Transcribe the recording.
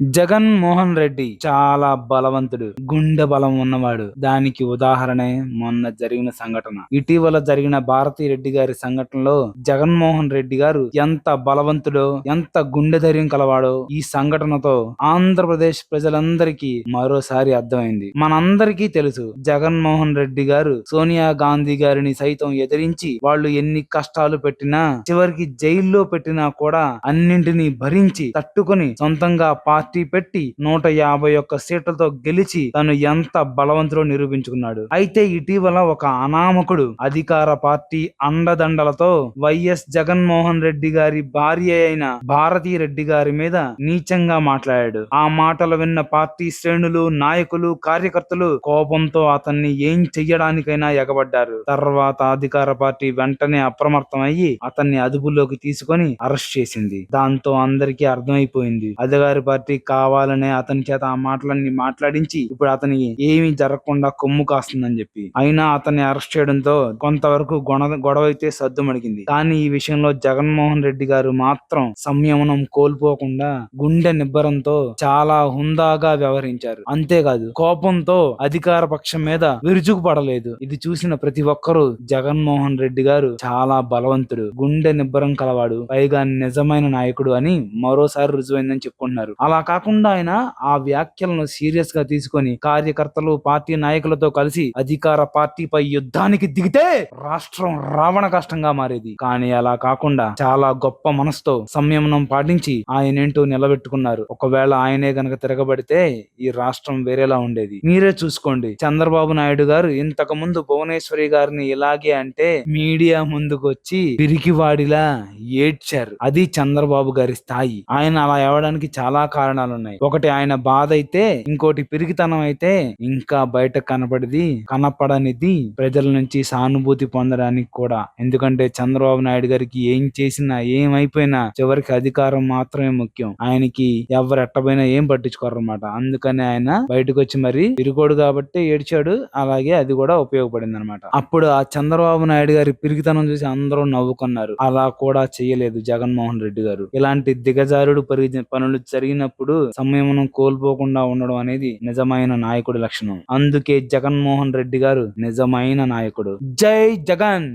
జగన్మోహన్ రెడ్డి చాలా బలవంతుడు, గుండె బలం ఉన్నవాడు. దానికి ఉదాహరణే మొన్న జరిగిన సంఘటన. ఇటీవల జరిగిన భారతీ రెడ్డి గారి సంఘటనలో జగన్మోహన్ రెడ్డి గారు ఎంత బలవంతుడో, ఎంత గుండె ధైర్యం కలవాడో ఈ సంఘటనతో ఆంధ్రప్రదేశ్ ప్రజలందరికీ మరోసారి అర్థమైంది. మనందరికీ తెలుసు, జగన్మోహన్ రెడ్డి గారు సోనియా గాంధీ గారిని సైతం ఎదిరించి వాళ్ళు ఎన్ని కష్టాలు పెట్టినా, చివరికి జైల్లో పెట్టినా కూడా అన్నింటినీ భరించి తట్టుకొని సొంతంగా పార్టీ పెట్టి 151 సీట్లతో గెలిచి తను ఎంత బలవంతుడో నిరూపించుకున్నాడు. అయితే ఇటీవల ఒక అనామకుడు అధికార పార్టీ అండదండలతో వైఎస్ జగన్మోహన్ రెడ్డి గారి భార్య అయిన భారతీ రెడ్డి గారి మీద నీచంగా మాట్లాడాడు. ఆ మాటలు విన్న పార్టీ శ్రేణులు, నాయకులు, కార్యకర్తలు కోపంతో అతన్ని ఏం చెయ్యడానికైనా ఎగబడ్డారు. తర్వాత అధికార పార్టీ వెంటనే అప్రమత్తమయ్యి అతన్ని అదుపులోకి తీసుకొని అరెస్ట్ చేసింది. దాంతో అందరికీ అర్థమైపోయింది, అధికార పార్టీ కావాలనే అతని చేత ఆ మాటలన్నీ మాట్లాడించి ఇప్పుడు అతనికి ఏమీ జరగకుండా కొమ్ము కాస్తుందని చెప్పి. అయినా అతన్ని అరెస్ట్ చేయడంతో కొంతవరకు గొడవ అయితే సద్దుమణిగింది. కానీ ఈ విషయంలో జగన్మోహన్ రెడ్డి గారు మాత్రం సంయమనం కోల్పోకుండా గుండె నిబ్బరంతో చాలా హుందాగా వ్యవహరించారు. అంతేకాదు, కోపంతో అధికార పక్షం మీద విరుచుకుపడలేదు. ఇది చూసిన ప్రతి ఒక్కరూ జగన్మోహన్ రెడ్డి గారు చాలా బలవంతుడు, గుండె నిబ్బరం కలవాడు, పైగా నిజమైన నాయకుడు అని మరోసారి రుజువైందని చెప్పుకుంటున్నారు. అలా కాకుండా ఆయన ఆ వ్యాఖ్యలను సీరియస్ గా తీసుకొని కార్యకర్తలు, పార్టీ నాయకులతో కలిసి అధికార పార్టీపై యుద్ధానికి దిగితే రాష్ట్రం రావణ కష్టంగా మారేది. కానీ అలా కాకుండా చాలా గొప్ప మనసుతో సంయమనం పాటించి ఆయనేంటో నిలబెట్టుకున్నారు. ఒకవేళ ఆయనే గనక తిరగబడితే ఈ రాష్ట్రం వేరేలా ఉండేది. మీరే చూసుకోండి, చంద్రబాబు నాయుడు గారు ఇంతకు ముందు భువనేశ్వరి గారిని ఇలాగే అంటే మీడియా ముందుకు వచ్చి పిరికివాడిలా ఏడ్చారు. అది చంద్రబాబు గారి స్థాయి. ఆయన అలా ఏవడానికి చాలా కారణాలు ఉన్నాయి. ఒకటి ఆయన బాధ అయితే, ఇంకోటి పిరికితనం అయితే, ఇంకా బయట కనపడనిది ప్రజల నుంచి సానుభూతి పొందడానికి కూడా. ఎందుకంటే చంద్రబాబు నాయుడు గారికి ఏం చేసినా, ఏమైపోయినా చివరికి అధికారం మాత్రమే ముఖ్యం. ఆయనకి ఎవరు ఎట్టబోయినా ఏం పట్టించుకోరన్నమాట. అందుకని ఆయన బయటకు వచ్చి మరి పిరికోడు కాబట్టి ఏడ్చాడు. అలాగే అది కూడా ఉపయోగపడింది అనమాట. అప్పుడు ఆ చంద్రబాబు నాయుడు గారి పిరికితనం చూసి అందరూ నవ్వుకున్నారు. అలా కూడా చేయలేదు జగన్మోహన్ రెడ్డి గారు. ఇలాంటి దిగజారుడు పనులు జరిగినప్పుడు సంయమనం కోల్పోకుండా ఉండడం అనేది నిజమైన నాయకుడి లక్షణం. అందుకే జగన్మోహన్ రెడ్డి గారు నిజమైన నాయకుడు. జై జగన్.